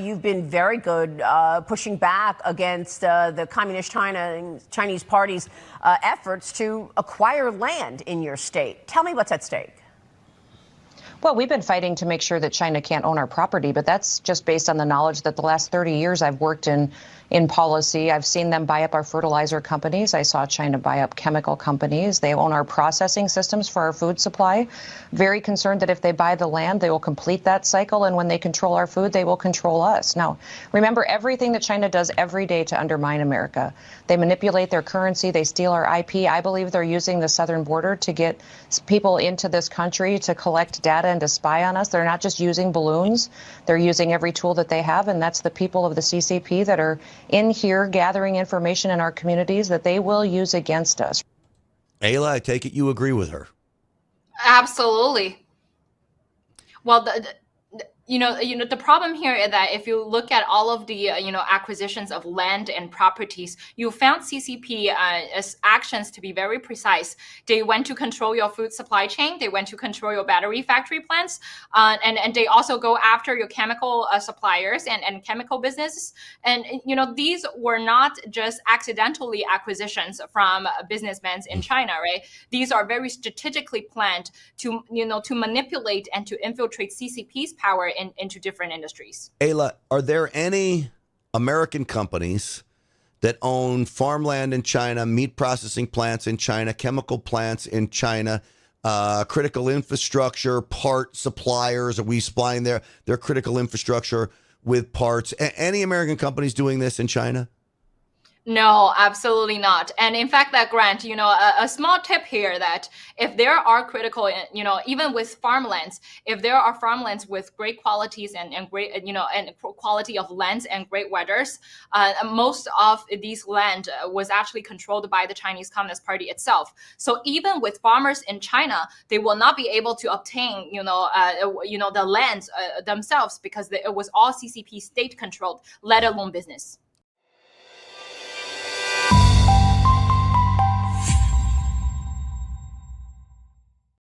You've been very good pushing back against the Communist China and Chinese Party's efforts to acquire land in your state. Tell me what's at stake. Well, we've been fighting to make sure that China can't own our property, but that's just based on the knowledge that the last 30 years I've worked in policy. I've seen them buy up our fertilizer companies. I saw China buy up chemical companies. They own our processing systems for our food supply. Very concerned that if they buy the land, they will complete that cycle. And when they control our food, they will control us. Now, remember everything that China does every day to undermine America. They manipulate their currency. They steal our IP. I believe they're using the southern border to get people into this country to collect data and to spy on us. They're not just using balloons. They're using every tool that they have. And that's the people of the CCP that are in here gathering information in our communities that they will use against us. Ayla, I take it you agree with her. Absolutely. Well, the problem here is that if you look at all of the acquisitions of land and properties, you found CCP actions to be very precise. They went to control your food supply chain. They went to control your battery factory plants, and they also go after your chemical suppliers and chemical businesses. And these were not just accidentally acquisitions from businessmen in China, right? These are very strategically planned to manipulate and to infiltrate CCP's power into different industries. Ayla, are there any American companies that own farmland in China, meat processing plants in China, chemical plants in China, critical infrastructure, part suppliers? Are we supplying their critical infrastructure with parts? Any American companies doing this in China? No, absolutely not. And in fact, that Grant, a small tip here that if there are critical, even with farmlands, if there are farmlands with great qualities and great, and quality of lands and great weathers, most of these land was actually controlled by the Chinese Communist Party itself. So even with farmers in China, they will not be able to obtain, the lands themselves because it was all CCP state controlled, let alone business.